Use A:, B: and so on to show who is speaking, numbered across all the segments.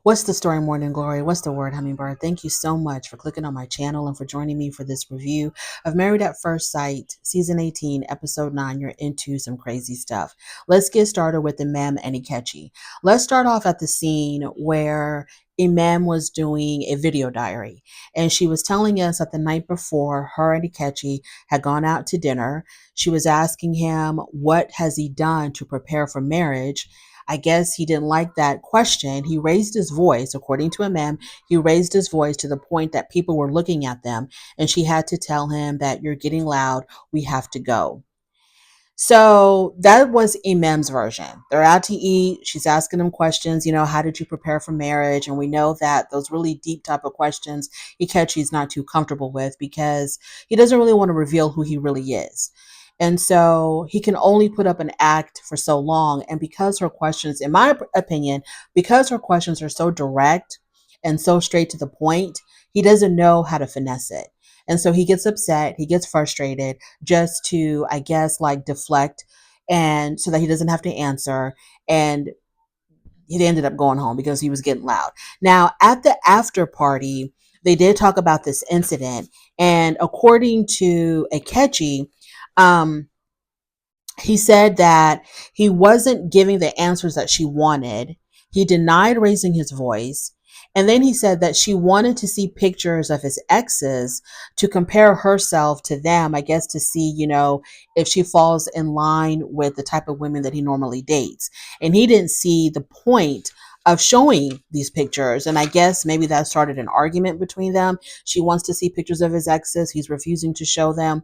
A: What's the story, Morning Glory? What's the word, Hummingbird? Thank you so much for clicking on my channel and for joining me for this review of Married at First Sight, Season 18, Episode 9. You're into some crazy stuff. Let's get started with Imam and Echi. Let's start off at the scene where Imam was doing a video diary, and she was telling us that the night before, her and Echi had gone out to dinner. She was asking him, what has he done to prepare for marriage? I guess he didn't like that question. He raised his voice, according to Imam, he raised his voice to the point that people were looking at them, and she had to tell him that you're getting loud, we have to go. So that was Imam's version. They're out to eat. She's asking him questions, how did you prepare for marriage? And we know that those really deep type of questions Ikechi's not too comfortable with because he doesn't really want to reveal who he really is. And so he can only put up an act for so long. And because her questions, in my opinion, because her questions are so direct and so straight to the point, he doesn't know how to finesse it. And so he gets upset, he gets frustrated just to, I guess, like deflect and so that he doesn't have to answer. And he ended up going home because he was getting loud. Now, at the after party, they did talk about this incident. And according to Akechi, um, he said that he wasn't giving the answers that she wanted. He denied raising his voice. And then he said that she wanted to see pictures of his exes to compare herself to them, I guess, to see, if she falls in line with the type of women that he normally dates. And he didn't see the point of showing these pictures. And I guess maybe that started an argument between them. She wants to see pictures of his exes. He's refusing to show them.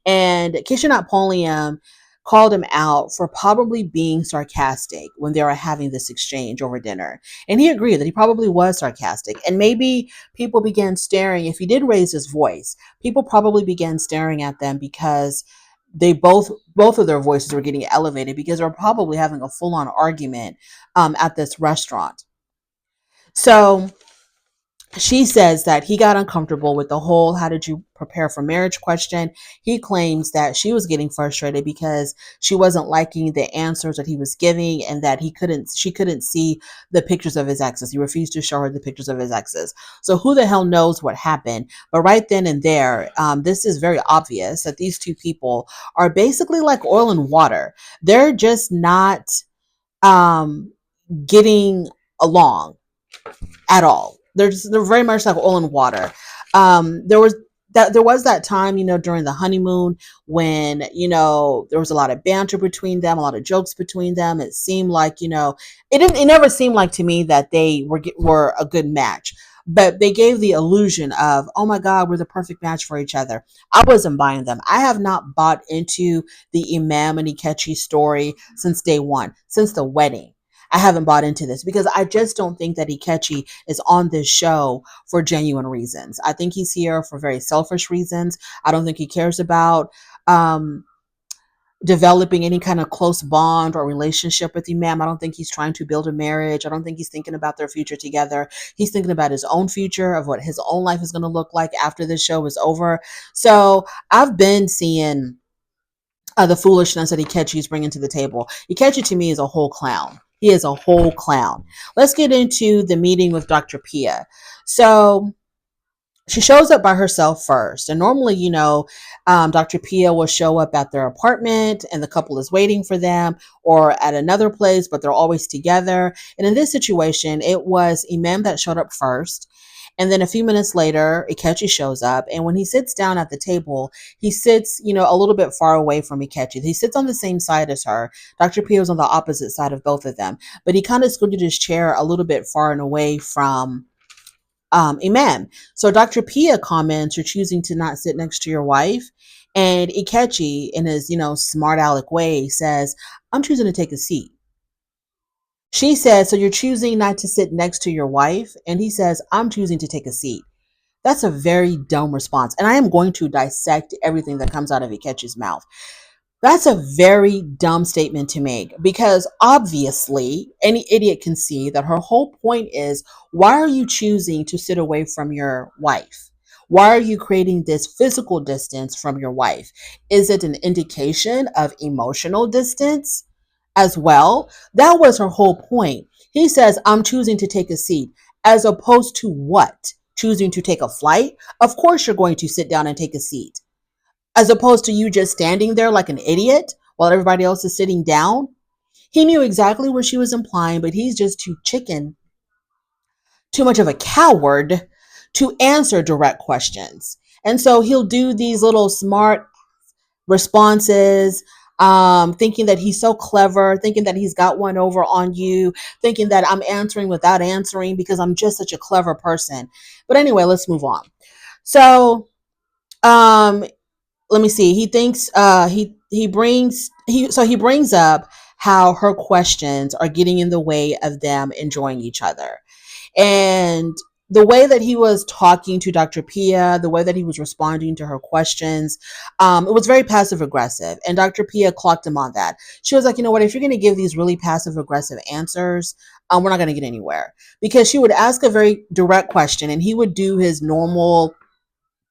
A: And Kishanat Polium called him out for probably being sarcastic when they were having this exchange over dinner. And he agreed that he probably was sarcastic. And maybe people began staring, if he did raise his voice, people probably began staring at them because they both of their voices were getting elevated because they're probably having a full-on argument at this restaurant. So she says that he got uncomfortable with the whole how did you prepare for marriage question. He claims that she was getting frustrated because she wasn't liking the answers that he was giving and that she couldn't see the pictures of his exes. He refused to show her the pictures of his exes. So who the hell knows what happened? But right then and there, this is very obvious that these two people are basically like oil and water. They're just not getting along at all. They're very much like oil and water. There was that time, during the honeymoon when, there was a lot of banter between them, a lot of jokes between them. It seemed like, it never seemed like to me that they were a good match, but they gave the illusion of, oh my God, we're the perfect match for each other. I wasn't buying them. I have not bought into the Imam and Echi story since day one, since the wedding. I haven't bought into this because I just don't think that Echi is on this show for genuine reasons. I think he's here for very selfish reasons. I don't think he cares about developing any kind of close bond or relationship with Imam. I don't think he's trying to build a marriage. I don't think he's thinking about their future together. He's thinking about his own future, of what his own life is going to look like after this show is over. So I've been seeing the foolishness that Echi is bringing to the table. Echi to me is a whole clown. He is a whole clown. Let's get into the meeting with Dr. Pia. So she shows up by herself first. And normally, Dr. Pia will show up at their apartment and the couple is waiting for them, or at another place, but they're always together. And in this situation, it was Imam that showed up first. And then a few minutes later, Echi shows up. And when he sits down at the table, he sits, a little bit far away from Echi. He sits on the same side as her. Dr. Pia was on the opposite side of both of them. But he kind of scooted his chair a little bit far and away from Imam. So Dr. Pia comments, you're choosing to not sit next to your wife. And Echi, in his, smart aleck way, says, I'm choosing to take a seat. She says, so you're choosing not to sit next to your wife? And he says, I'm choosing to take a seat. That's a very dumb response. And I am going to dissect everything that comes out of Echi's mouth. That's a very dumb statement to make because obviously any idiot can see that her whole point is, why are you choosing to sit away from your wife? Why are you creating this physical distance from your wife? Is it an indication of emotional distance as well? That was her whole point. He says, I'm choosing to take a seat. as opposed to what? Choosing to take a flight? Of course you're going to sit down and take a seat. As opposed to you just standing there like an idiot while everybody else is sitting down. He knew exactly what she was implying, but he's just too much of a coward to answer direct questions. And so he'll do these little smart responses, thinking that he's so clever, thinking that he's got one over on you, thinking that I'm answering without answering because I'm just such a clever person. But anyway, let's move on. So, um, let me see. He thinks he brings up how her questions are getting in the way of them enjoying each other. And the way that he was talking to Dr. Pia, the way that he was responding to her questions, it was very passive aggressive. And Dr. Pia clocked him on that. She was like, you know what, if you're going to give these really passive aggressive answers, we're not going to get anywhere. Because she would ask a very direct question and he would do his normal,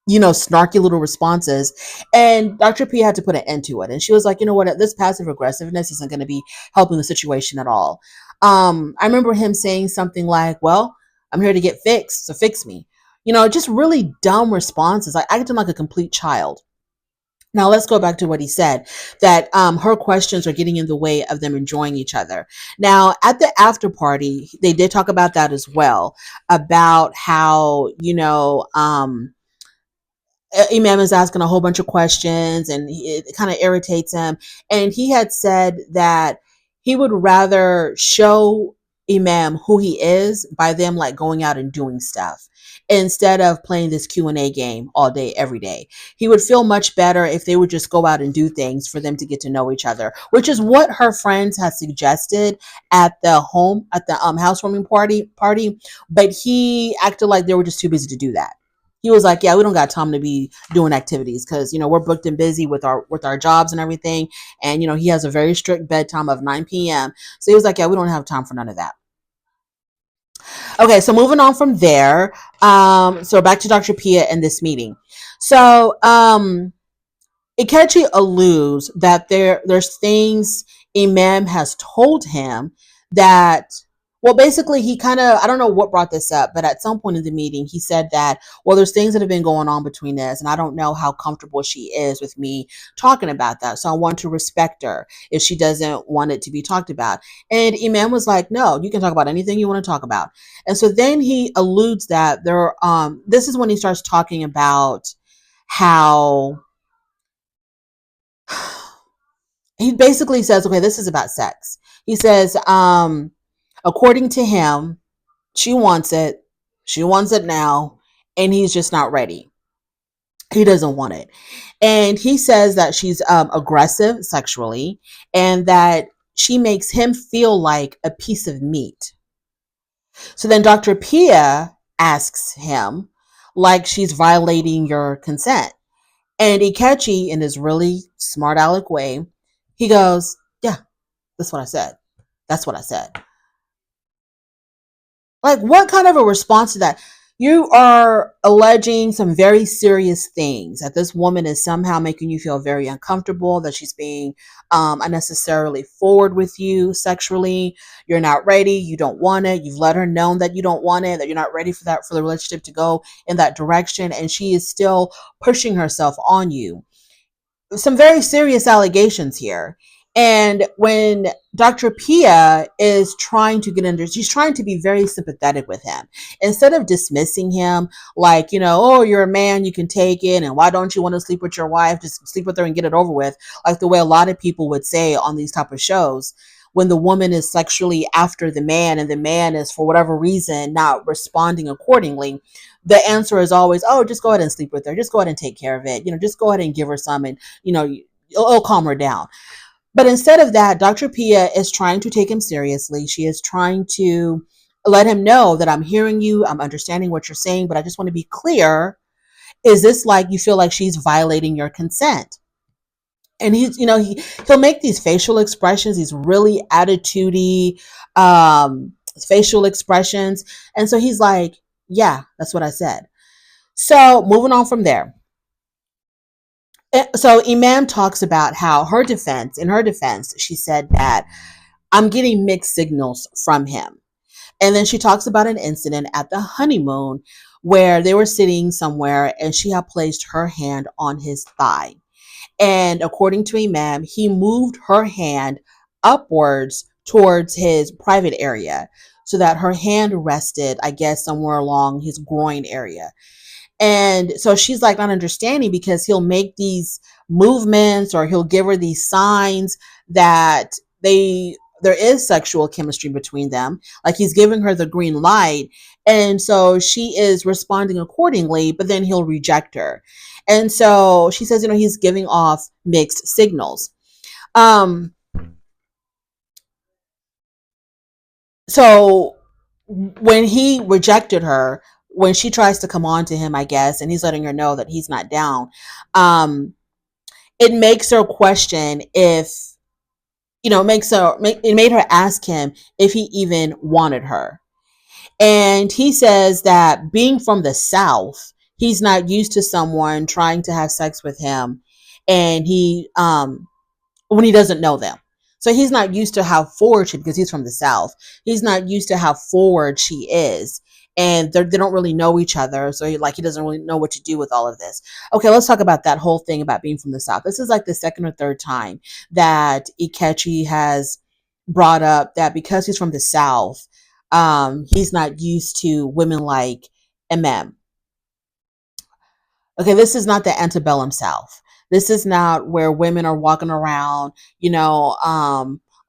A: snarky little responses. And Dr. P had to put an end to it. And she was like, you know what, this passive aggressiveness isn't going to be helping the situation at all. I remember him saying something like, well, I'm here to get fixed, so fix me. Just really dumb responses. I acted like a complete child. Now let's go back to what he said, that her questions are getting in the way of them enjoying each other. Now at the after party, they did talk about that as well, about how, Imam is asking a whole bunch of questions and it kind of irritates him. And he had said that he would rather show Imam who he is by them like going out and doing stuff instead of playing this Q&A game all day, every day. He would feel much better if they would just go out and do things for them to get to know each other, which is what her friends had suggested at the housewarming party. But he acted like they were just too busy to do that. He was like, yeah, we don't got time to be doing activities because, we're booked and busy with our jobs and everything. And, he has a very strict bedtime of 9 p.m. So he was like, yeah, we don't have time for none of that. Okay, so moving on from there. So back to Dr. Pia and this meeting. So Echi alludes that there's things Imam has told him that, well, basically he kind of, I don't know what brought this up, but at some point in the meeting, he said that, well, there's things that have been going on between us, and I don't know how comfortable she is with me talking about that. So I want to respect her if she doesn't want it to be talked about. And Imam was like, no, you can talk about anything you want to talk about. And so then he alludes that this is when he starts talking about how he basically says, okay, this is about sex. He says, according to him, she wants it. She wants it now. And he's just not ready. He doesn't want it. And he says that she's aggressive sexually and that she makes him feel like a piece of meat. So then Dr. Pia asks him, like she's violating your consent. And Echi, in his really smart aleck way, he goes, yeah, that's what I said. That's what I said. Like, what kind of a response to that? You are alleging some very serious things, that this woman is somehow making you feel very uncomfortable, that she's being unnecessarily forward with you sexually. You're not ready. You don't want it. You've let her know that you don't want it, that you're not ready for the relationship to go in that direction. And she is still pushing herself on you. Some very serious allegations here. And when Dr. Pia is trying to she's trying to be very sympathetic with him. Instead of dismissing him like, oh, you're a man, you can take it. And why don't you want to sleep with your wife? Just sleep with her and get it over with. Like the way a lot of people would say on these type of shows, when the woman is sexually after the man and the man is for whatever reason not responding accordingly, the answer is always, oh, just go ahead and sleep with her. Just go ahead and take care of it. Just go ahead and give her some and, it'll calm her down. But instead of that, Dr. Pia is trying to take him seriously. She is trying to let him know that I'm hearing you. I'm understanding what you're saying, but I just want to be clear. Is this like you feel like she's violating your consent? And he'll make these facial expressions, these really attitudey facial expressions. And so he's like, yeah, that's what I said. So moving on from there. So Imam talks about how in her defense, she said that I'm getting mixed signals from him And then she talks about an incident at the honeymoon where they were sitting somewhere and she had placed her hand on his thigh. And according to Imam, he moved her hand upwards towards his private area so that her hand rested, I guess, somewhere along his groin area. And so she's like not understanding because he'll make these movements or he'll give her these signs that there is sexual chemistry between them. Like he's giving her the green light. And so she is responding accordingly, but then he'll reject her. And so she says, he's giving off mixed signals. Um, so when he rejected her, when she tries to come on to him, I guess, and he's letting her know that he's not down, um, it makes her question if, it made her ask him if he even wanted her. And he says that being from the South, he's not used to someone trying to have sex with him. And when he doesn't know them. So he's not used to how forward she, because he's from the South, he's not used to how forward she is. And they don't really know each other. So he doesn't really know what to do with all of this. Okay, let's talk about that whole thing about being from the South. This is like the second or third time that Echi has brought up that because he's from the South, he's not used to women like MM. Okay, this is not the antebellum South. This is not where women are walking around,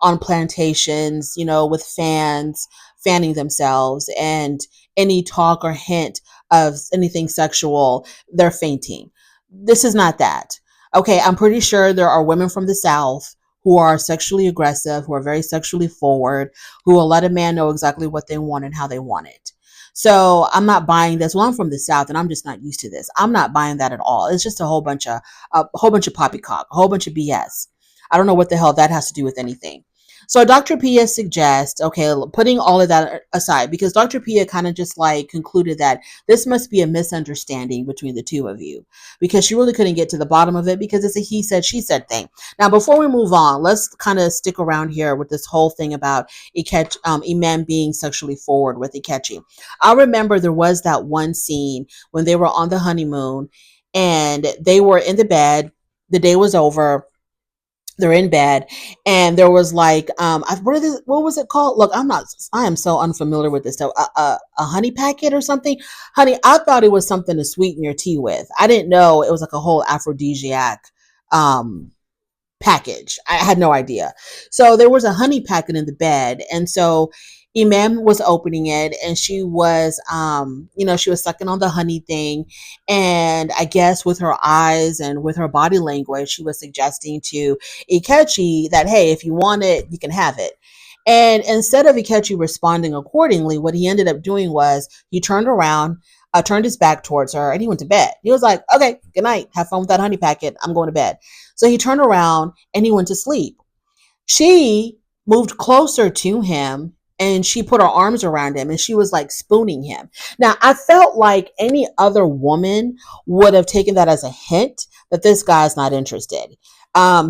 A: on plantations, with fans, fanning themselves, and any talk or hint of anything sexual, they're fainting. This is not that. Okay, I'm pretty sure there are women from the South who are sexually aggressive, who are very sexually forward, who will let a man know exactly what they want and how they want it. So I'm not buying this. Well, I'm from the South and I'm just not used to this. I'm not buying that at all. It's just a whole bunch of poppycock, a whole bunch of BS. I don't know what the hell that has to do with anything. So Dr. Pia suggests, okay, putting all of that aside, because Dr. Pia kind of just like concluded that this must be a misunderstanding between the two of you, because she really couldn't get to the bottom of it because it's a he said, she said thing. Now, before we move on, let's kind of stick around here with this whole thing about Imam being sexually forward with Echi. I remember there was that one scene when they were on the honeymoon and they were in the bed. The day was over. They're in bed, and there was like, what was it called? Look, I am so unfamiliar with this stuff. A honey packet or something. Honey, I thought it was something to sweeten your tea with. I didn't know it was like a whole aphrodisiac package. I had no idea. So there was a honey packet in the bed. And so Imam was opening it and she was, she was sucking on the honey thing. And I guess with her eyes and with her body language, she was suggesting to Echi that, hey, if you want it, you can have it. And instead of Echi responding accordingly, what he ended up doing was he turned around, turned his back towards her, and he went to bed. He was like, okay, good night. Have fun with that honey packet. I'm going to bed. So he turned around and he went to sleep. She moved closer to him and she put her arms around him and she was like spooning him. Now, I felt like any other woman would have taken that as a hint that this guy's not interested.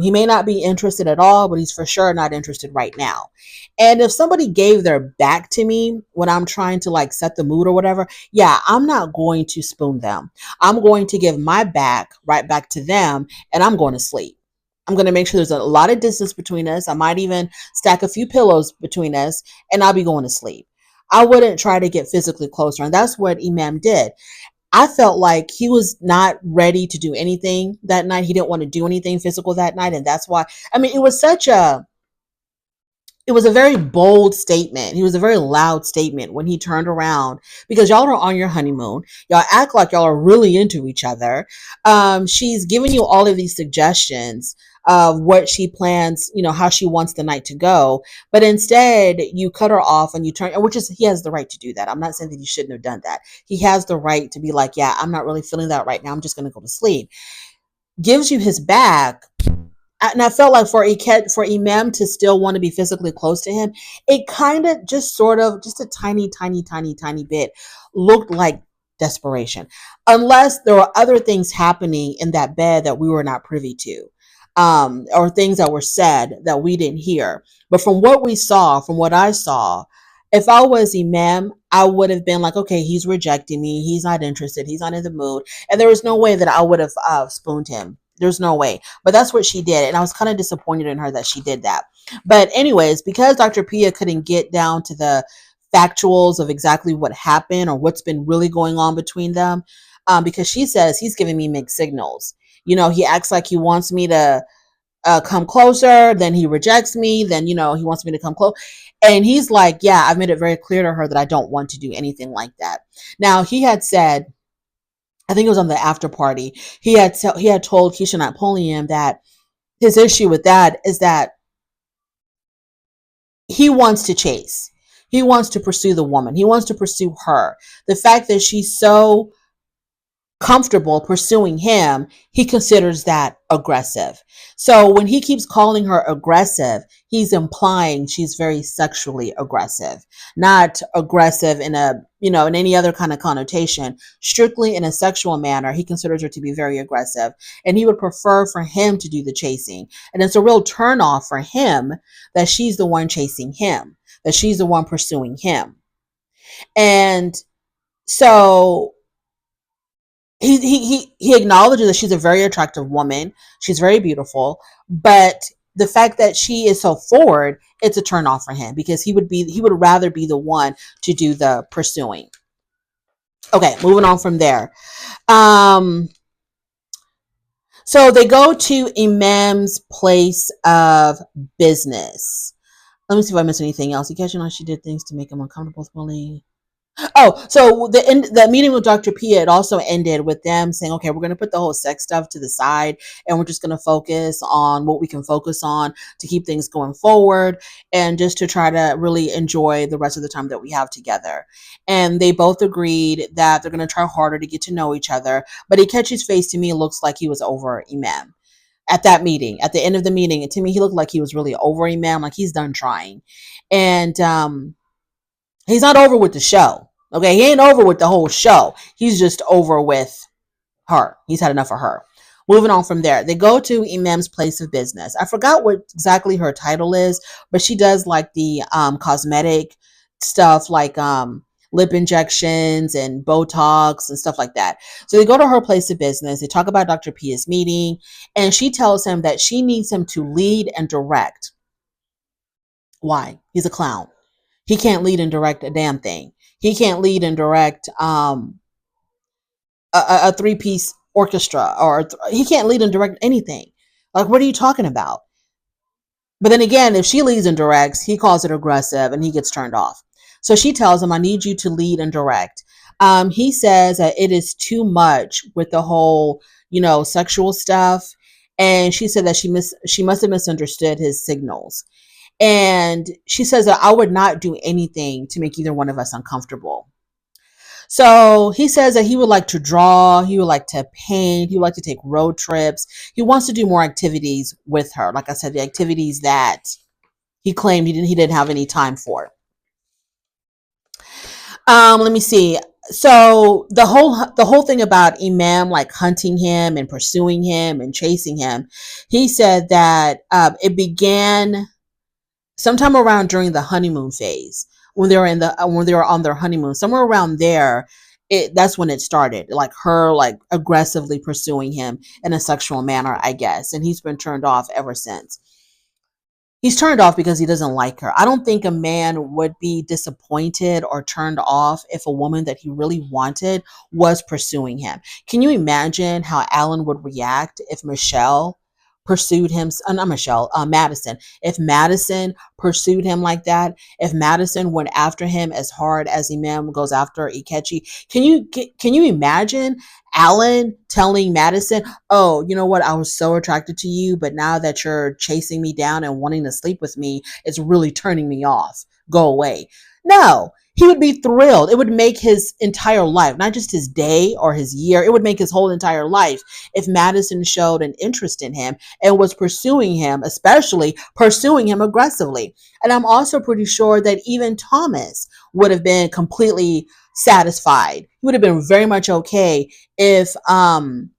A: He may not be interested at all, but he's for sure not interested right now. And if somebody gave their back to me when I'm trying to like set the mood or whatever, yeah, I'm not going to spoon them. I'm going to give my back right back to them and I'm going to sleep. I'm going to make sure there's a lot of distance between us. I might even stack a few pillows between us and I'll be going to sleep. I wouldn't try to get physically closer. And that's what Imam did. I felt like he was not ready to do anything that night. He didn't want to do anything physical that night. And that's why, I mean, it was a very bold statement. He was a very loud statement when he turned around because y'all are on your honeymoon. Y'all act like y'all are really into each other. She's giving you all of these suggestions of what she plans, how she wants the night to go. But instead, you cut her off and you turn, he has the right to do that. I'm not saying that he shouldn't have done that. He has the right to be like, yeah, I'm not really feeling that right now. I'm just going to go to sleep. Gives you his back. And I felt like for Imam to still want to be physically close to him, it kind of just a tiny, tiny, tiny, tiny bit looked like desperation. Unless there were other things happening in that bed that we were not privy to, or things that were said that we didn't hear. But from what I saw, If I was Imam, I would have been like, okay, he's rejecting me. He's not interested. He's not in the mood. And there was no way that I would have spooned him. There's no way. But that's what she did. And I was kind of disappointed in her that she did that. But, anyways, because Dr. Pia couldn't get down to the factuals of exactly what happened or what's been really going on between them, because she says he's giving me mixed signals. He acts like he wants me to come closer, then he rejects me, then he wants me to come close, and he's like, yeah, I've made it very clear to her that I don't want to do anything like that. Now, he had said, I think it was on the after party, he had told Keisha Napoleon that his issue with that is that he wants to chase, he wants to pursue the woman, he wants to pursue her. The fact that she's so comfortable pursuing him, he considers that aggressive. So when he keeps calling her aggressive, he's implying she's very sexually aggressive, not aggressive in in any other kind of connotation, strictly in a sexual manner. He considers her to be very aggressive, and he would prefer for him to do the chasing. And it's a real turnoff for him that she's the one chasing him, that she's the one pursuing him. And so he acknowledges that she's a very attractive woman. She's very beautiful, but the fact that she is so forward, it's a turn off for him, because he would rather be the one to do the pursuing. Okay, moving on from there. So they go to Imam's place of business. Let me see if I missed anything else. You catching on? She did things to make him uncomfortable with bullying. Oh, so the meeting with Dr. Pia, it also ended with them saying, okay, we're going to put the whole sex stuff to the side, and we're just going to focus on what we can focus on to keep things going forward, and just to try to really enjoy the rest of the time that we have together. And they both agreed that they're going to try harder to get to know each other. But Ikechi's face, to me, looks like he was over Imam at that meeting. At the end of the meeting, to me, he looked like he was really over Imam, like he's done trying. And he's not over with the show. Okay, he ain't over with the whole show. He's just over with her. He's had enough of her. Moving on from there, they go to Imam's place of business. I forgot what exactly her title is, but she does like the cosmetic stuff, like lip injections and Botox and stuff like that. So they go to her place of business. They talk about Dr. Pia's meeting, and she tells him that she needs him to lead and direct. Why? He's a clown. He can't lead and direct a damn thing. He can't lead and direct a three-piece orchestra, or he can't lead and direct anything. Like, what are you talking about? But then again, if she leads and directs, he calls it aggressive and he gets turned off. So she tells him, I need you to lead and direct. He says that it is too much with the whole, sexual stuff. And she said that she must have misunderstood his signals. And she says that I would not do anything to make either one of us uncomfortable. So he says that he would like to draw, he would like to paint, he would like to take road trips. He wants to do more activities with her. Like I said, the activities that he claimed he didn't have any time for. Let me see. So the whole thing about Imam like hunting him and pursuing him and chasing him, he said that it began sometime around during the honeymoon phase, when they were on their honeymoon, somewhere around there. That's when it started, like her like aggressively pursuing him in a sexual manner, I guess, and he's been turned off ever since. He's turned off because he doesn't like her. I don't think a man would be disappointed or turned off if a woman that he really wanted was pursuing him. Can you imagine how Allan would react if Michelle pursued him? Not Michelle, Madison. If Madison pursued him like that, if Madison went after him as hard as Imam goes after Echi, can you imagine Allan telling Madison, oh, you know what? I was so attracted to you, but now that you're chasing me down and wanting to sleep with me, it's really turning me off. Go away. No, he would be thrilled. It would make his entire life, not just his day or his year, it would make his whole entire life if Madison showed an interest in him and was pursuing him, especially pursuing him aggressively. And I'm also pretty sure that even Thomas would have been completely satisfied. He would have been very much okay if Camille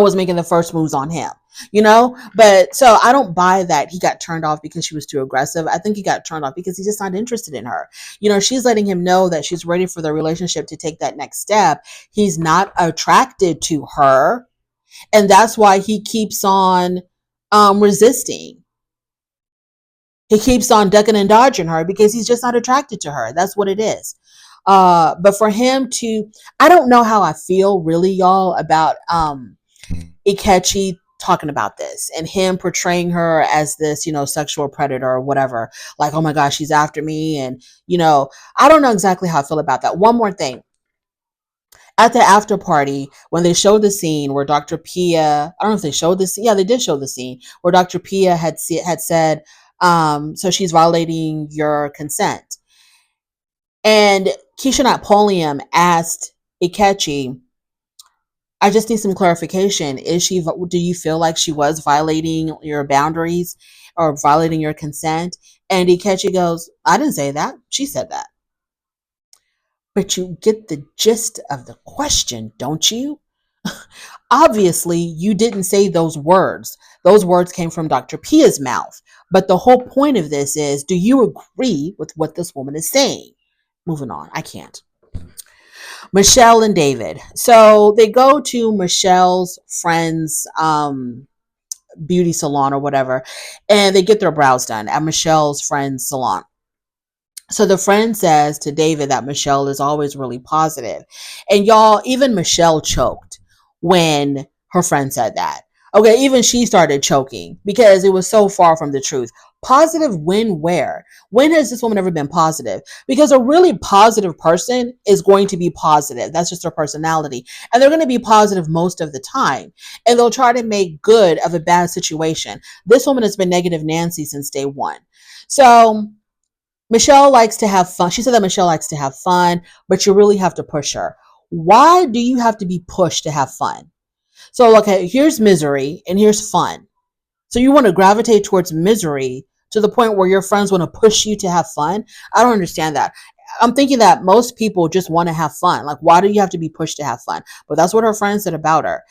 A: was making the first moves on him. But so I don't buy that he got turned off because she was too aggressive. I think he got turned off because he's just not interested in her. She's letting him know that she's ready for the relationship to take that next step. He's not attracted to her, and that's why he keeps on resisting. He keeps on ducking and dodging her because he's just not attracted to her. That's what it is. But for him to, I don't know how I feel really, y'all, about Echi talking about this and him portraying her as this, sexual predator or whatever. Like, oh my gosh, she's after me. And, I don't know exactly how I feel about that. One more thing. At the after party, when they showed the scene where Dr. Pia, I don't know if they showed this. Yeah, they did show the scene where Dr. Pia had said, so she's violating your consent. And Keisha Napoleon asked Echi, I just need some clarification. Do you feel like she was violating your boundaries or violating your consent? And Echi goes, I didn't say that. She said that. But you get the gist of the question, don't you? Obviously, you didn't say those words. Those words came from Dr. Pia's mouth. But the whole point of this is, do you agree with what this woman is saying? Moving on. I can't. Michelle and David. So they go to Michelle's friend's beauty salon or whatever, and they get their brows done at Michelle's friend's salon. So the friend says to David that Michelle is always really positive. And y'all, even Michelle choked when her friend said that. Okay, even she started choking because it was so far from the truth. Positive when, where? When has this woman ever been positive? Because a really positive person is going to be positive. That's just their personality. And they're going to be positive most of the time. And they'll try to make good of a bad situation. This woman has been negative Nancy since day one. So Michelle likes to have fun. She said that Michelle likes to have fun, but you really have to push her. Why do you have to be pushed to have fun? So, okay, here's misery and here's fun. So you want to gravitate towards misery to the point where your friends want to push you to have fun? I don't understand that. I'm thinking that most people just want to have fun. Like, why do you have to be pushed to have fun? But that's what her friend said about her.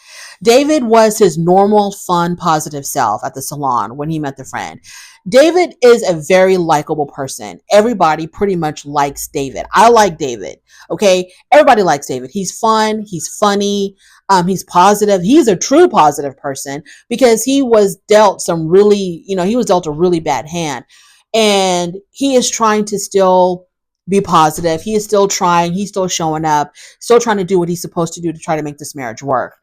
A: David was his normal, fun, positive self at the salon when he met the friend. David is a very likable person. Everybody pretty much likes David. I like David. Okay. Everybody likes David. He's fun. He's funny. He's positive. He's a true positive person because he was dealt he was dealt a really bad hand, and he is trying to still be positive. He is still trying. He's still showing up, still trying to do what he's supposed to do to try to make this marriage work.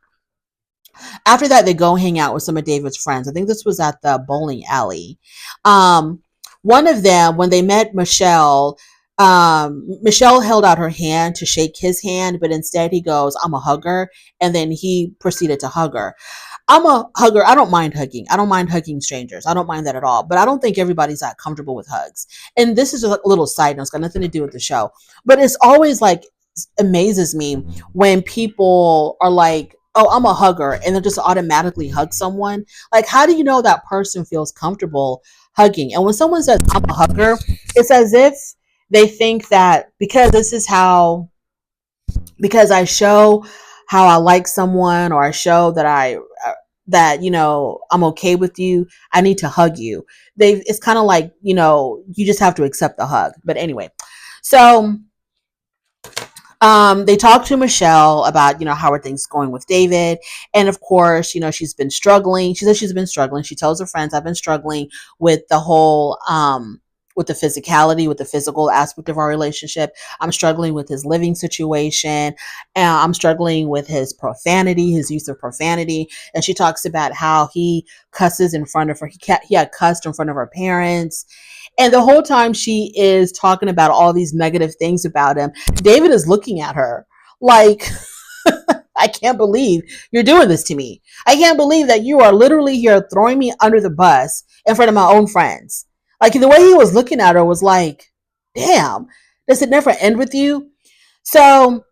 A: After that, they go hang out with some of David's friends. I think this was at the bowling alley. One of them, when they met Michelle, Michelle held out her hand to shake his hand, but instead he goes, I'm a hugger. And then he proceeded to hug her. I'm a hugger. I don't mind hugging. I don't mind hugging strangers. I don't mind that at all. But I don't think everybody's that comfortable with hugs. And this is a little side note. It's got nothing to do with the show. But it's always like, amazes me when people are like, oh, I'm a hugger, and they'll just automatically hug someone. Like, how do you know that person feels comfortable hugging? And when someone says, I'm a hugger, it's as if they think that because I show how I like someone, or I show that I'm okay with you, I need to hug you. It's kind of like, you just have to accept the hug. But anyway, so they talked to Michelle about, how are things going with David. And of course, she's been struggling. She says she's been struggling. She tells her friends, I've been struggling with the whole, with the physicality, with the physical aspect of our relationship. I'm struggling with his living situation. I'm struggling with his profanity, his use of profanity. And she talks about how he cusses in front of her. He had cussed in front of her parents. And the whole time she is talking about all these negative things about him, David is looking at her like, I can't believe you're doing this to me. I can't believe that you are literally here throwing me under the bus in front of my own friends. Like, the way he was looking at her was like, damn, does it never end with you? So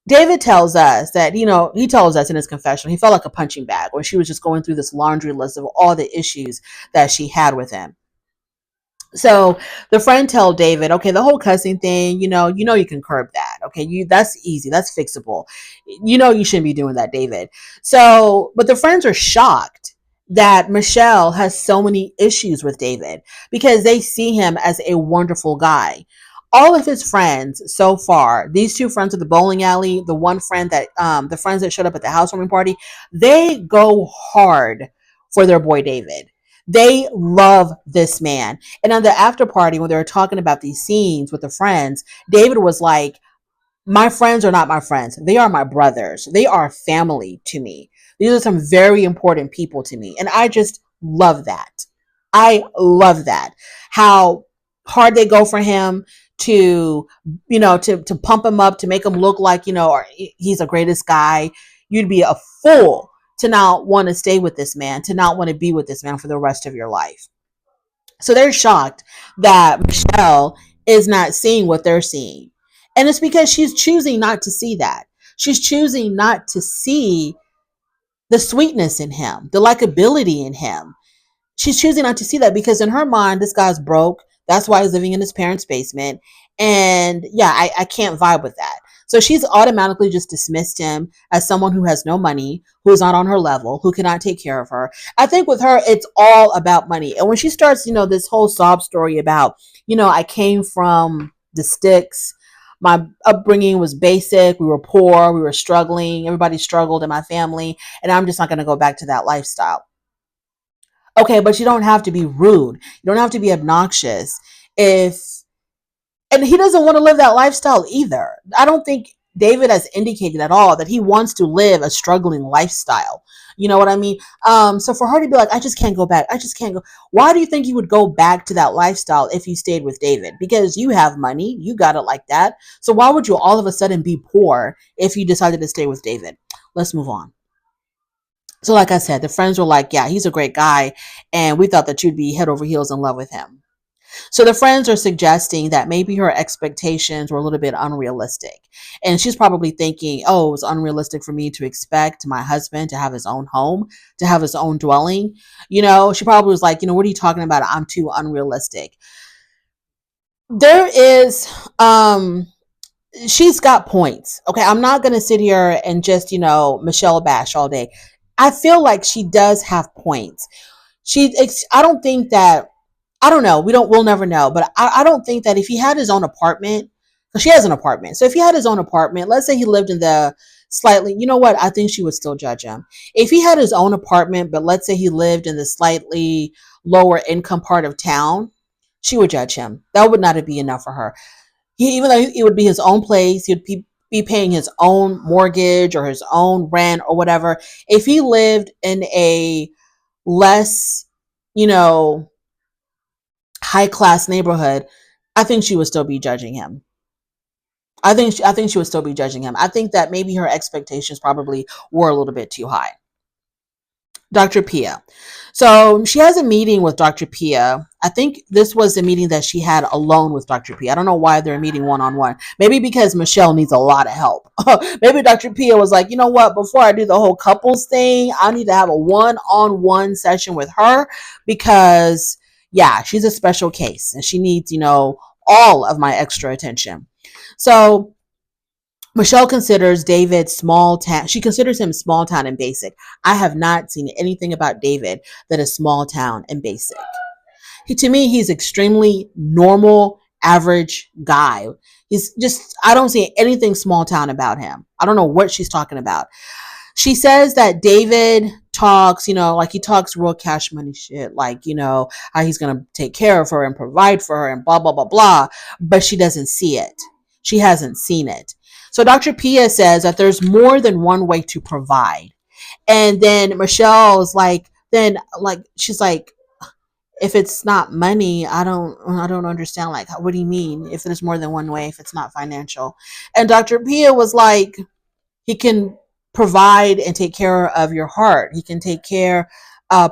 A: David tells us that, he tells us in his confession, he felt like a punching bag where she was just going through this laundry list of all the issues that she had with him. So the friend told David, okay, the whole cussing thing, you can curb that. Okay. That's easy. That's fixable. You shouldn't be doing that, David. So, but the friends are shocked that Michelle has so many issues with David because they see him as a wonderful guy. All of his friends so far, these two friends at the bowling alley, the one friend that, the friends that showed up at the housewarming party, they go hard for their boy David. They love this man. And on the after party, when they were talking about these scenes with the friends, David was like, my friends are not my friends. They are my brothers. They are family to me. These are some very important people to me. And I just love that. I love that. How hard they go for him to, to pump him up, to make him look like, he's the greatest guy. You'd be a fool to not want to stay with this man, to not want to be with this man for the rest of your life. So they're shocked that Michelle is not seeing what they're seeing. And it's because she's choosing not to see that. She's choosing not to see the sweetness in him, the likability in him. She's choosing not to see that because in her mind, this guy's broke. That's why he's living in his parents' basement. And yeah, I can't vibe with that. So she's automatically just dismissed him as someone who has no money, who is not on her level, who cannot take care of her. I think with her, it's all about money. And when she starts, this whole sob story about, I came from the sticks. My upbringing was basic. We were poor. We were struggling. Everybody struggled in my family. And I'm just not going to go back to that lifestyle. Okay, but you don't have to be rude. You don't have to be obnoxious. If and he doesn't want to live that lifestyle either. I don't think David has indicated at all that he wants to live a struggling lifestyle. You know what I mean? So for her to be like, I just can't go back. I just can't go. Why do you think you would go back to that lifestyle if you stayed with David? Because you have money. You got it like that. So why would you all of a sudden be poor if you decided to stay with David? Let's move on. So like I said, the friends were like, yeah, he's a great guy. And we thought that you'd be head over heels in love with him. So the friends are suggesting that maybe her expectations were a little bit unrealistic. And she's probably thinking, oh, it was unrealistic for me to expect my husband to have his own home, to have his own dwelling. She probably was like, what are you talking about? I'm too unrealistic. There is, she's got points. Okay. I'm not going to sit here and just, Michelle bash all day. I feel like she does have points. I don't think that, I don't know. We'll never know. But I don't think that if he had his own apartment, because she has an apartment. So if he had his own apartment, let's say he lived in the slightly, you know what? I think she would still judge him. If he had his own apartment, but let's say he lived in the slightly lower income part of town, she would judge him. That would not be enough for her. Even though it would be his own place, he'd be paying his own mortgage or his own rent or whatever. If he lived in a less, you know, high class neighborhood, I think she would still be judging him. I think she would still be judging him. I think that maybe her expectations probably were a little bit too high. Dr. Pia. So she has a meeting with Dr. Pia. I think this was a meeting that she had alone with Dr. Pia. I don't know why they're meeting one on one. Maybe because Michelle needs a lot of help. Maybe Dr. Pia was like, you know what? Before I do the whole couples thing, I need to have a one-on-one session with her because, yeah, she's a special case and she needs, all of my extra attention. So Michelle considers David small town. She considers him small town and basic. I have not seen anything about David that is small town and basic. To me, he's extremely normal, average guy. He's just, I don't see anything small town about him. I don't know what she's talking about. She says that David talks, like he talks real cash money shit, like, how he's going to take care of her and provide for her and blah, blah, blah, blah. But she doesn't see it. She hasn't seen it. So Dr. Pia says that there's more than one way to provide. And then Michelle's like, she's like, if it's not money, I don't understand. Like, what do you mean? If there's more than one way, if it's not financial? And Dr. Pia was like, he can provide and take care of your heart. He can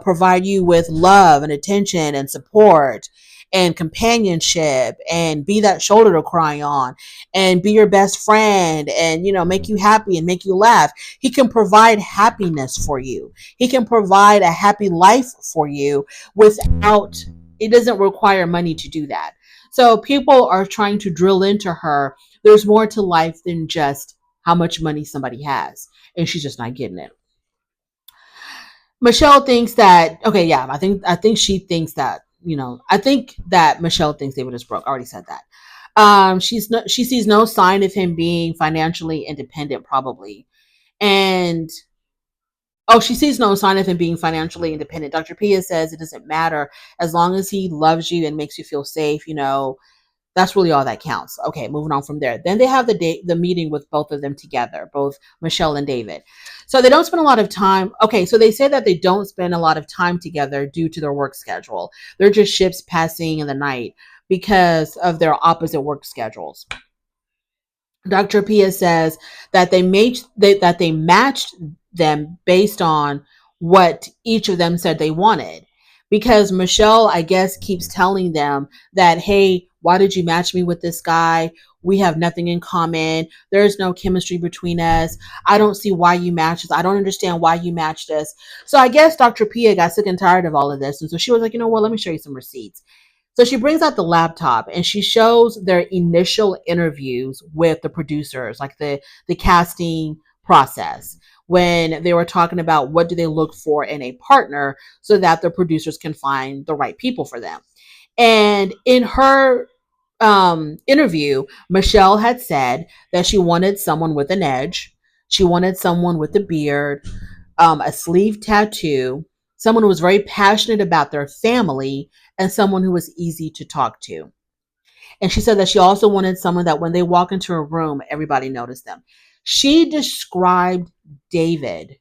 A: provide you with love and attention and support and companionship and be that shoulder to cry on and be your best friend and, make you happy and make you laugh. He can provide happiness for you. He can provide a happy life for you without, it doesn't require money to do that. So people are trying to drill into her. There's more to life than just how much money somebody has. And she's just not getting it. Michelle thinks that, okay, yeah, I think she thinks that, I think that Michelle thinks David is broke. I already said that. She sees no sign of him being financially independent, probably. And oh, she sees no sign of him being financially independent. Dr. Pia says it doesn't matter as long as he loves you and makes you feel safe, that's really all that counts. Okay, moving on from there. Then they have the meeting with both of them together, both Michelle and David. So they don't spend a lot of time. Okay, so they say that they don't spend a lot of time together due to their work schedule. They're just ships passing in the night because of their opposite work schedules. Dr. Pia says that they matched them based on what each of them said they wanted. Because Michelle, I guess, keeps telling them that, hey, why did you match me with this guy? We have nothing in common. There's no chemistry between us. I don't see why you matched us. I don't understand why you matched us. So I guess Dr. Pia got sick and tired of all of this. And so she was like, you know what? Let me show you some receipts. So she brings out the laptop and she shows their initial interviews with the producers, like the casting process, when they were talking about what do they look for in a partner so that the producers can find the right people for them. And in her interview, Michelle had said that she wanted someone with an edge. She wanted someone with a beard, a sleeve tattoo, someone who was very passionate about their family, and someone who was easy to talk to. And she said that she also wanted someone that when they walk into a room, everybody noticed them. She described David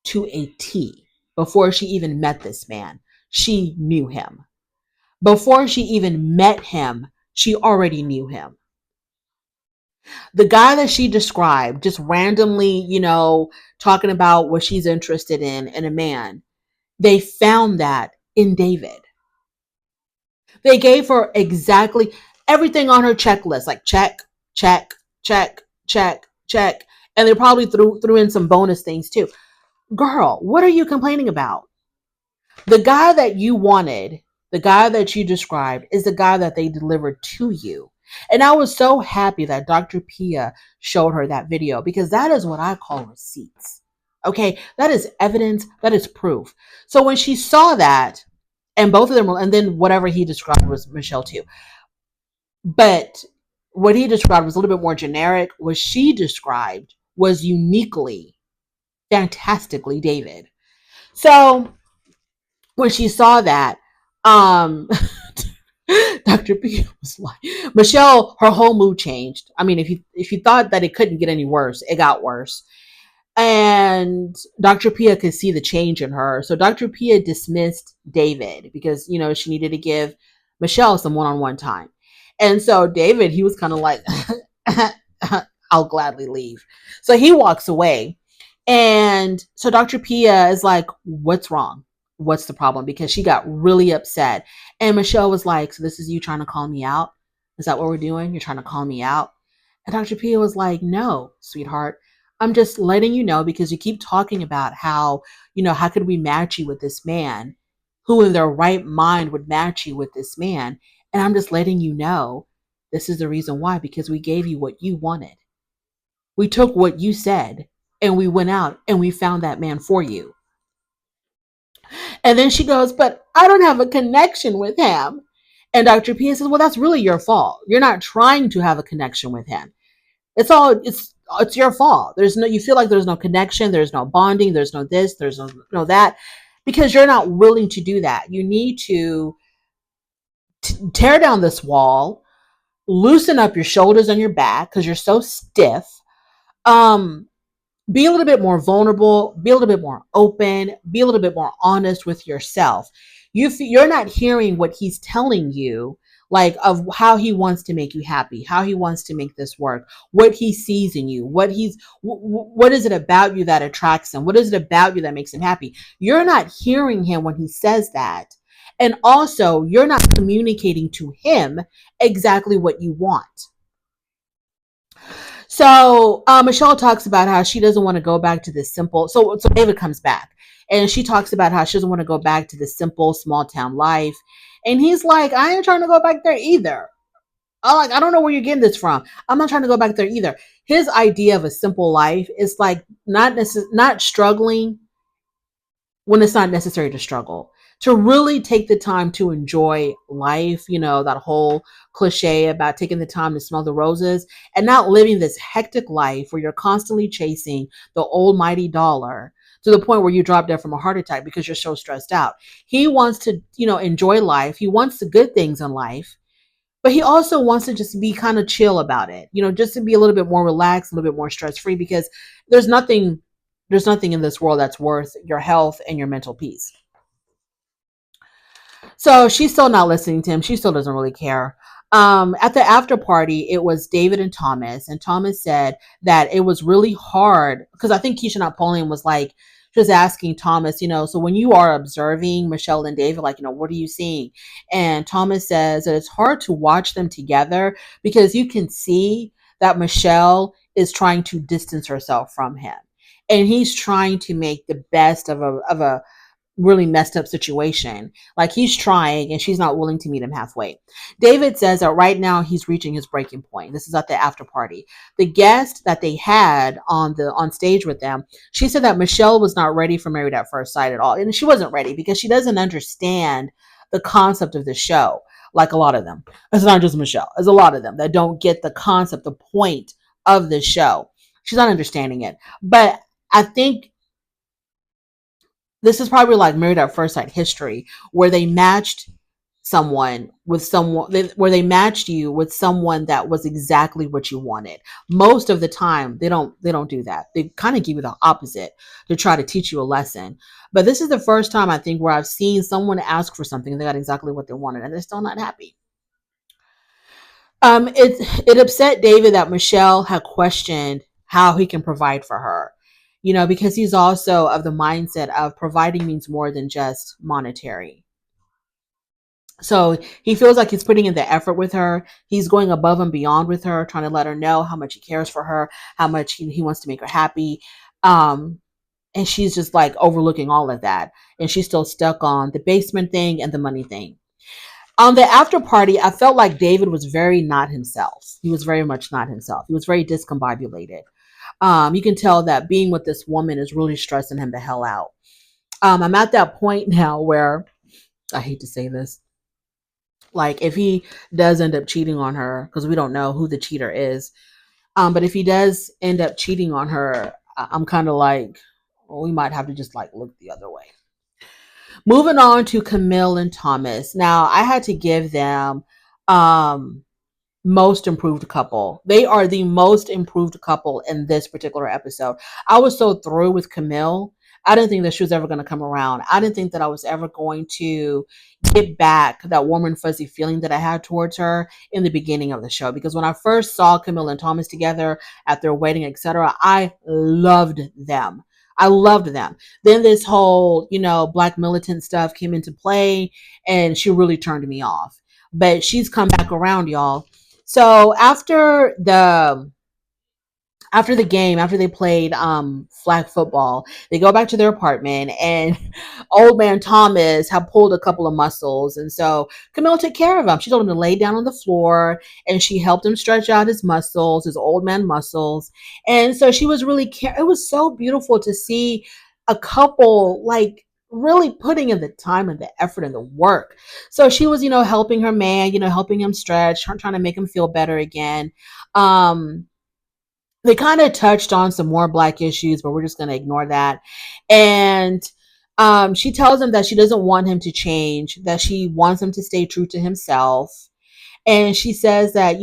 A: to a T before she even met this man. She knew him. Before she even met him, she already knew him. The guy that she described, just randomly, talking about what she's interested in a man, they found that in David. They gave her exactly everything on her checklist, like check, check, check, check, check. And they probably threw in some bonus things too. Girl, what are you complaining about? The guy that you wanted, the guy that you described, is the guy that they delivered to you. And I was so happy that Dr. Pia showed her that video because that is what I call receipts. Okay, that is evidence, that is proof. So when she saw that, and both of them, and then whatever he described was Michelle too. But what he described was a little bit more generic. What she described was uniquely, fantastically David. So when she saw that, um, Dr. P was like, Michelle, her whole mood changed. I mean, if you thought that it couldn't get any worse, it got worse. And Dr. Pia could see the change in her. So Dr. Pia dismissed David because, she needed to give Michelle some one-on-one time. And so David, he was kind of like, I'll gladly leave. So he walks away. And so Dr. Pia is like, what's wrong? What's the problem? Because she got really upset. And Michelle was like, so this is you trying to call me out? Is that what we're doing? You're trying to call me out? And Dr. Pia was like, no, sweetheart. I'm just letting you know because you keep talking about how, how could we match you with this man? Who in their right mind would match you with this man? And I'm just letting you know this is the reason why, because we gave you what you wanted. We took what you said and we went out and we found that man for you. And then she goes, but I don't have a connection with him. And Dr. Pia says, well, that's really your fault. You're not trying to have a connection with him. It's your fault. You feel like there's no connection, there's no bonding, there's no this, there's no that, because you're not willing to do that. You need to tear down this wall, loosen up your shoulders and your back because you're so stiff. Be a little bit more vulnerable, be a little bit more open, be a little bit more honest with yourself. You're not hearing what he's telling you, like of how he wants to make you happy, how he wants to make this work, what he sees in you, what is it about you that attracts him? What is it about you that makes him happy? You're not hearing him when he says that. And also, you're not communicating to him exactly what you want. So Michelle talks about how she doesn't want to go back to this simple. So David comes back and she talks about how she doesn't want to go back to the simple small town life. And he's like, I ain't trying to go back there either. I don't know where you're getting this from. I'm not trying to go back there either. His idea of a simple life is like not struggling when it's not necessary to struggle, to really take the time to enjoy life, that whole cliche about taking the time to smell the roses and not living this hectic life where you're constantly chasing the almighty dollar to the point where you drop dead from a heart attack because you're so stressed out. He wants to, enjoy life. He wants the good things in life, but he also wants to just be kind of chill about it, just to be a little bit more relaxed, a little bit more stress free, because there's nothing there's nothing in this world that's worth your health and your mental peace. So she's still not listening to him. She still doesn't really care. At the after party, it was David and Thomas said that it was really hard because I think Keisha Napoleon was like, just asking Thomas, so when you are observing Michelle and David, like, what are you seeing? And Thomas says that it's hard to watch them together because you can see that Michelle is trying to distance herself from him. And he's trying to make the best of a really messed up situation. Like, he's trying and she's not willing to meet him halfway. David says that right now he's reaching his breaking point. This is at the after party. The guest that they had on stage with them, she said that Michelle was not ready for Married at First Sight at all. And she wasn't ready because she doesn't understand the concept of the show. Like a lot of them. It's not just Michelle. There's a lot of them that don't get the concept, the point of the show. She's not understanding it. But I think this is probably like Married at First Sight history, where they matched where they matched you with someone that was exactly what you wanted. Most of the time, they don't do that. They kind of give you the opposite to try to teach you a lesson. But this is the first time I think where I've seen someone ask for something and they got exactly what they wanted, and they're still not happy. It upset David that Michelle had questioned how he can provide for her, because he's also of the mindset of providing means more than just monetary. So he feels like he's putting in the effort with her. He's going above and beyond with her, trying to let her know how much he cares for her, how much he wants to make her happy. Um, and she's just like overlooking all of that. And she's still stuck on the basement thing and the money thing. On the after party, I felt like David was very not himself. He was very much not himself. He was very discombobulated. You can tell that being with this woman is really stressing him the hell out. I'm at that point now where I hate to say this. Like, if he does end up cheating on her, because we don't know who the cheater is, but if he does end up cheating on her, I'm kind of like, well, we might have to just like look the other way. Moving on to Camille and Thomas. Now, I had to give them most improved couple. They are the most improved couple in this particular episode. I was so through with Camille. I didn't think that she was ever going to come around. I didn't think that I was ever going to get back that warm and fuzzy feeling that I had towards her in the beginning of the show. Because when I first saw Camille and Thomas together at their wedding, etc., I loved them. I loved them. Then this whole, black militant stuff came into play and she really turned me off. But she's come back around, y'all. So after the game, after they played flag football, they go back to their apartment, and old man Thomas had pulled a couple of muscles, and so Camille took care of him. She told him to lay down on the floor, and she helped him stretch out his muscles, his old man muscles. And so she was really it was so beautiful to see a couple like really putting in the time and the effort and the work. So she was, helping her man, helping him stretch, trying to make him feel better again. They kind of touched on some more black issues, but we're just going to ignore that. And she tells him that she doesn't want him to change, that she wants him to stay true to himself. And she says that,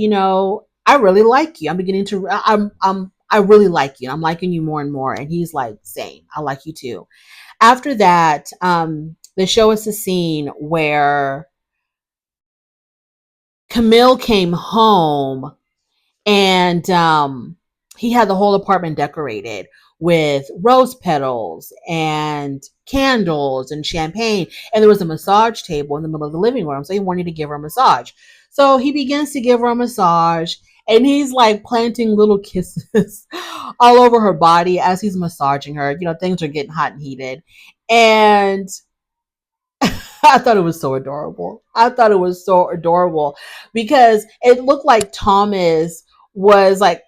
A: I really like you. I'm beginning to, I really like you. I'm liking you more and more. And he's like, same, I like you too. After that, they show us a scene where Camille came home and he had the whole apartment decorated with rose petals and candles and champagne. And there was a massage table in the middle of the living room. So he wanted to give her a massage. So he begins to give her a massage, and he's like planting little kisses all over her body as he's massaging her. Things are getting hot and heated. And I thought it was so adorable. I thought it was so adorable because it looked like Thomas was like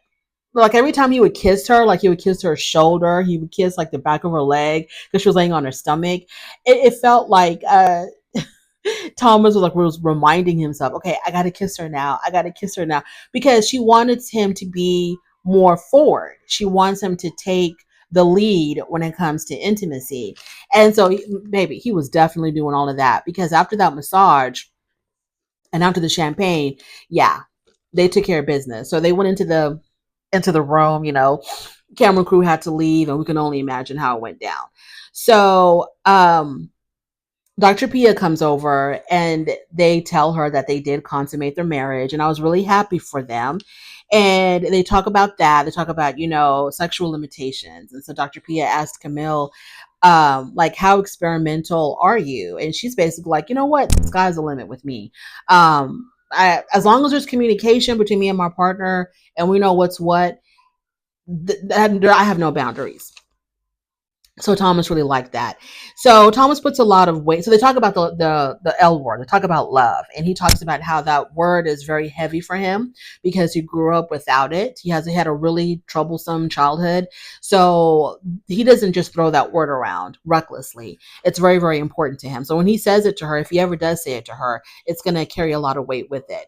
A: like every time he would kiss her, like he would kiss her shoulder, he would kiss like the back of her leg because she was laying on her stomach. It felt like Thomas was reminding himself, okay, I gotta kiss her now. I gotta kiss her now. Because she wanted him to be more forward. She wants him to take the lead when it comes to intimacy. And so maybe he was definitely doing all of that because after that massage and after the champagne, yeah, they took care of business. So they went into the room, camera crew had to leave and we can only imagine how it went down. So Dr. Pia comes over and they tell her that they did consummate their marriage. And I was really happy for them. And they talk about that. They talk about, sexual limitations. And so Dr. Pia asked Camille, like, how experimental are you? And she's basically like, you know what? The sky's the limit with me. As long as there's communication between me and my partner and we know what's what, I have no boundaries. So Thomas really liked that. So Thomas puts a lot of weight. So they talk about the L word. They talk about love, and he talks about how that word is very heavy for him because he grew up without it. He had a really troublesome childhood, so he doesn't just throw that word around recklessly. It's very, very important to him. So when he says it to her, if he ever does say it to her, it's going to carry a lot of weight with it.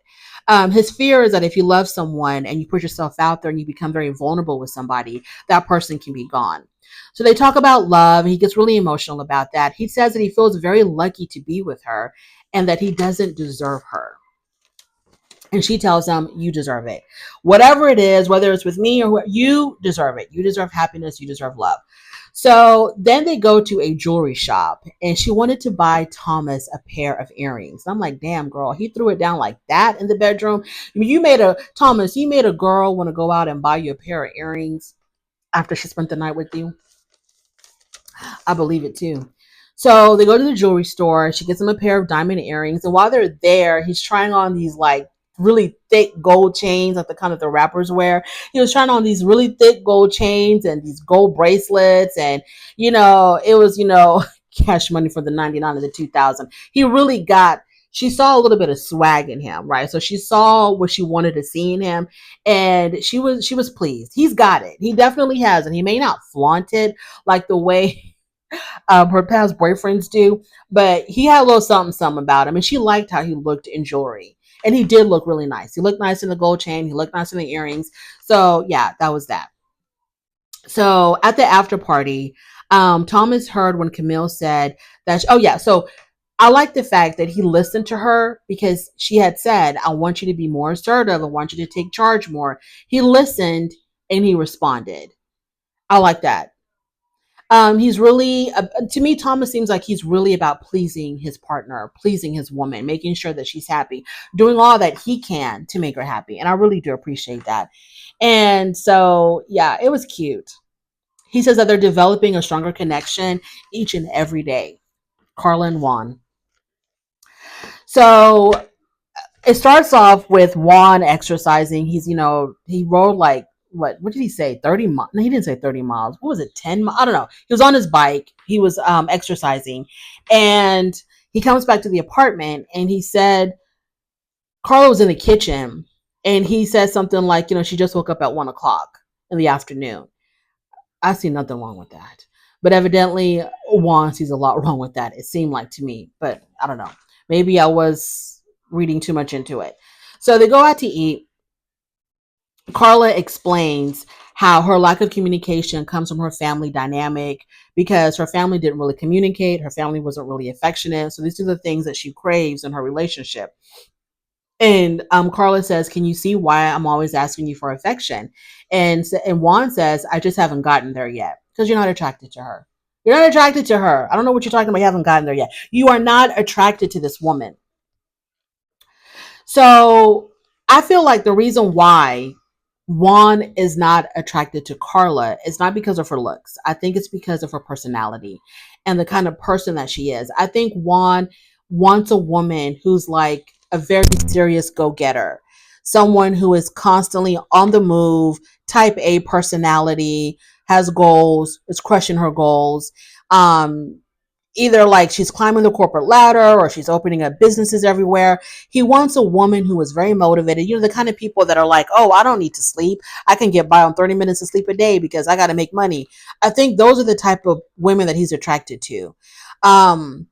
A: His fear is that if you love someone and you put yourself out there and you become very vulnerable with somebody, that person can be gone. So they talk about love. He gets really emotional about that. He says that he feels very lucky to be with her and that he doesn't deserve her. And she tells him, you deserve it. Whatever it is, whether it's with me or you deserve it. You deserve happiness. You deserve love. So then they go to a jewelry shop and she wanted to buy Thomas a pair of earrings. I'm like, damn, girl, he threw it down like that in the bedroom. I mean, you made a girl want to go out and buy you a pair of earrings after she spent the night with you. I believe it too. So they go to the jewelry store. She gets him a pair of diamond earrings. And while they're there, he's trying on these like really thick gold chains, like the kind of the rappers wear. He was trying on these really thick gold chains and these gold bracelets. And, it was, cash money for the 99 and the 2000. She saw a little bit of swag in him, right? So she saw what she wanted to see in him and she was pleased. He's got it. He definitely has. And he may not flaunt it like the way her past boyfriends do, but he had a little something, something about him, and she liked how he looked in jewelry, and he did look really nice. He looked nice in the gold chain. He looked nice in the earrings. So yeah, that was that. So at the after party, Thomas heard when Camille said that. Oh yeah, so I like the fact that he listened to her because she had said, "I want you to be more assertive. I want you to take charge more." He listened and he responded. I like that. He's really, to me, Thomas seems like he's really about pleasing his partner, pleasing his woman, making sure that she's happy, doing all that he can to make her happy. And I really do appreciate that. And so, yeah, it was cute. He says that they're developing a stronger connection each and every day. Carlin and Juan. So it starts off with Juan exercising. He rode like, what did he say? 30 miles. No, he didn't say 30 miles. What was it? 10 miles? I don't know. He was on his bike. He was exercising. And he comes back to the apartment and he said, Carla was in the kitchen and he said something like, she just woke up at 1 o'clock in the afternoon. I see nothing wrong with that. But evidently Juan sees a lot wrong with that. It seemed like to me, but I don't know. Maybe I was reading too much into it. So they go out to eat. Carla explains how her lack of communication comes from her family dynamic because her family didn't really communicate. Her family wasn't really affectionate. So these are the things that she craves in her relationship. And Carla says, can you see why I'm always asking you for affection? And Juan says, I just haven't gotten there yet because you're not attracted to her. You're not attracted to her. I don't know what you're talking about. You haven't gotten there yet. You are not attracted to this woman. So I feel like the reason why Juan is not attracted to Carla is not because of her looks. I think it's because of her personality and the kind of person that she is. I think Juan wants a woman who's like a very serious go-getter, someone who is constantly on the move, type A personality, has goals, is crushing her goals. either like she's climbing the corporate ladder or she's opening up businesses everywhere. He wants a woman who is very motivated. You know, the kind of people that are like, oh, I don't need to sleep. I can get by on 30 minutes of sleep a day because I got to make money. I think those are the type of women that he's attracted to. Um,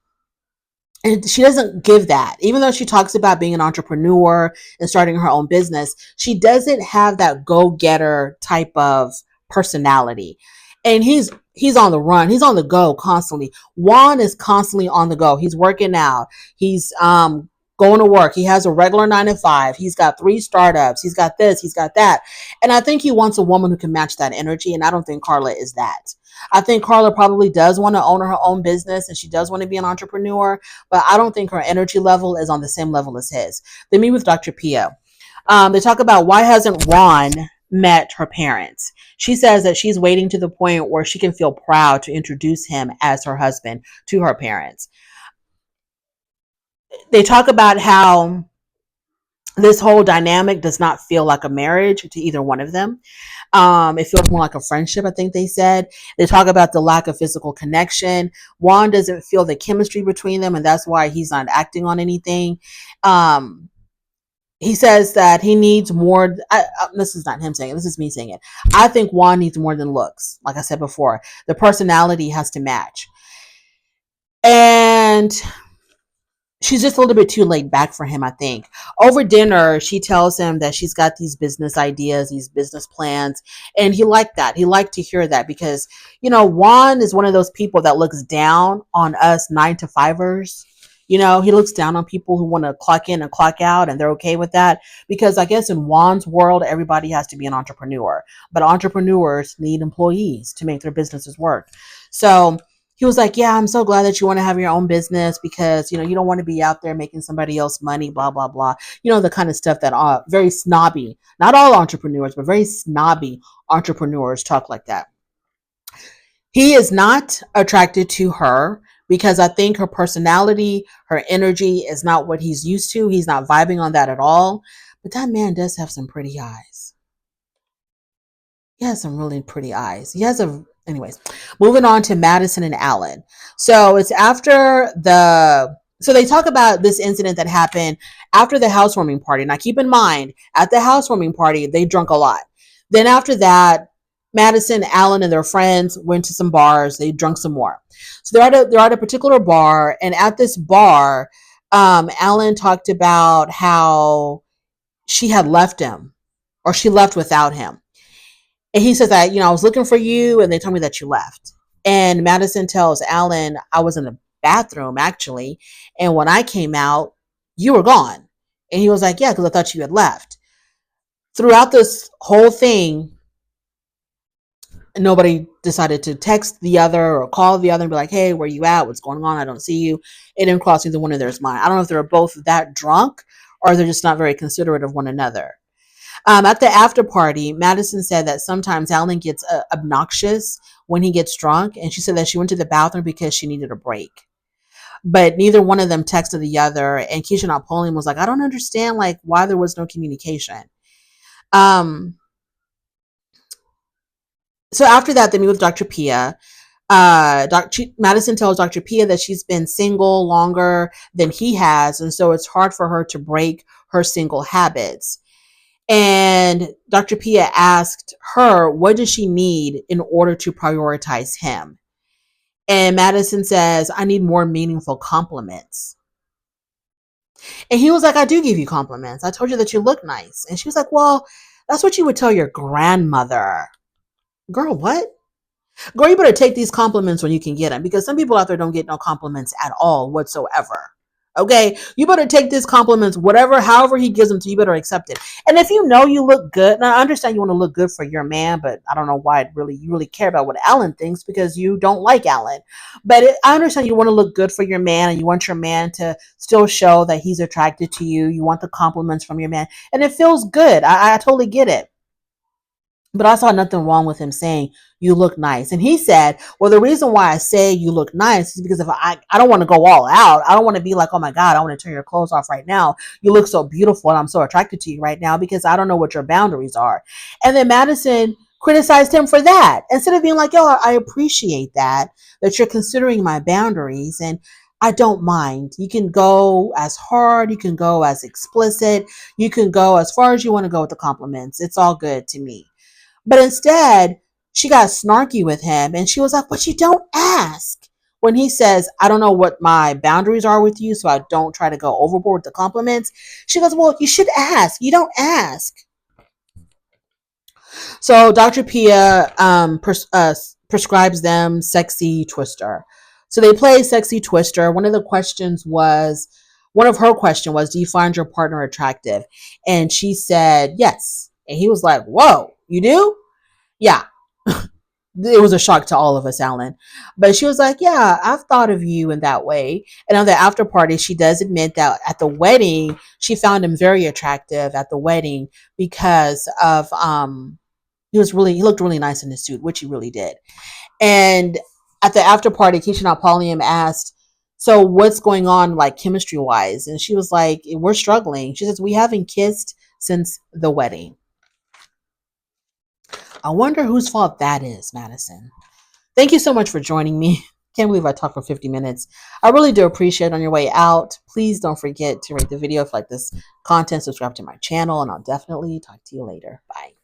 A: and she doesn't give that. Even though she talks about being an entrepreneur and starting her own business, she doesn't have that go-getter type of personality. And he's on the run. He's on the go constantly. Juan is constantly on the go. He's working out. He's going to work. He has a regular 9 to 5. He's got 3 startups. He's got this. He's got that. And I think he wants a woman who can match that energy. And I don't think Carla is that. I think Carla probably does want to own her own business and she does want to be an entrepreneur, but I don't think her energy level is on the same level as his. They meet with Dr. Pia. They talk about why hasn't Juan met her parents. She says that she's waiting to the point where she can feel proud to introduce him as her husband to her parents. They talk about how this whole dynamic does not feel like a marriage to either one of them. It feels more like a friendship, I think they said. They talk about the lack of physical connection. Juan doesn't feel the chemistry between them, and that's why he's not acting on anything. He says that he needs more. This is not him saying it. This is me saying it. I think Juan needs more than looks. Like I said before, the personality has to match. And she's just a little bit too laid back for him, I think. Over dinner, she tells him that she's got these business ideas, these business plans, and he liked that. He liked to hear that because, you know, Juan is one of those people that looks down on us 9 to 5ers. You know, he looks down on people who want to clock in and clock out, and they're okay with that because I guess in Juan's world, everybody has to be an entrepreneur, but entrepreneurs need employees to make their businesses work. So he was like, yeah, I'm so glad that you want to have your own business because, you know, you don't want to be out there making somebody else money, blah, blah, blah. You know, the kind of stuff that very snobby, not all entrepreneurs, but very snobby entrepreneurs talk like that. He is not attracted to her because I think her personality, her energy is not what he's used to. He's not vibing on that at all. But that man does have some pretty eyes. He has some really pretty eyes. Anyways, moving on to Madison and Allan. So it's after so they talk about this incident that happened after the housewarming party. Now keep in mind, at the housewarming party, they drunk a lot. Then after that, Madison, Allan, and their friends went to some bars. They drunk some more. So they're at a particular bar, and at this bar, Allan talked about how she had left him, or she left without him. And he says that, you know, I was looking for you and they told me that you left. And Madison tells Allan, I was in the bathroom actually. And when I came out, you were gone. And he was like, yeah, because I thought you had left. Throughout this whole thing, nobody decided to text the other or call the other and be like, hey, where you at? What's going on? I don't see you. It didn't cross either one of theirs mind. I don't know if they're both that drunk or they're just not very considerate of one another. At the after party, Madison said that sometimes Allan gets obnoxious when he gets drunk, and she said that she went to the bathroom because she needed a break. But neither one of them texted the other, and Keisha Napoleon was like, I don't understand like why there was no communication. So after that, they meet with Dr. Pia. Madison tells Dr. Pia that she's been single longer than he has, and so it's hard for her to break her single habits. And Dr. Pia asked her, what does she need in order to prioritize him? And Madison says, I need more meaningful compliments. And he was like, I do give you compliments. I told you that you look nice. And she was like, well, that's what you would tell your grandmother. Girl, what? Girl, you better take these compliments when you can get them, because some people out there don't get no compliments at all whatsoever. Okay, you better take these compliments, however he gives them to you, better accept it. And if you know you look good, now I understand you want to look good for your man, but I don't know why you really care about what Allan thinks, because you don't like Allan. But I understand you want to look good for your man, and you want your man to still show that he's attracted to you. You want the compliments from your man, and it feels good. I totally get it. But I saw nothing wrong with him saying, you look nice. And he said, well, the reason why I say you look nice is because if I don't want to go all out. I don't want to be like, oh my God, I want to turn your clothes off right now. You look so beautiful and I'm so attracted to you right now, because I don't know what your boundaries are. And then Madison criticized him for that instead of being like, yo, I appreciate that you're considering my boundaries, and I don't mind. You can go as hard, you can go as explicit, you can go as far as you want to go with the compliments. It's all good to me. But instead, she got snarky with him and she was like, but you don't ask. When he says, I don't know what my boundaries are with you, so I don't try to go overboard with the compliments. She goes, well, you should ask. You don't ask. So Dr. Pia prescribes them Sexy Twister. So they play Sexy Twister. One of her question was, do you find your partner attractive? And she said, yes. And he was like, whoa, you do? Yeah. It was a shock to all of us, Allan. But she was like, yeah, I've thought of you in that way. And on the after party, she does admit that at the wedding, she found him very attractive at the wedding because of he looked really nice in his suit, which he really did. And at the after party, Keisha Napoleon asked, so what's going on, like, chemistry wise? And she was like, we're struggling. She says, we haven't kissed since the wedding. I wonder whose fault that is, Madison. Thank you so much for joining me. Can't believe I talked for 50 minutes. I really do appreciate it. On your way out, please don't forget to rate the video if you like this content, subscribe to my channel, and I'll definitely talk to you later. Bye.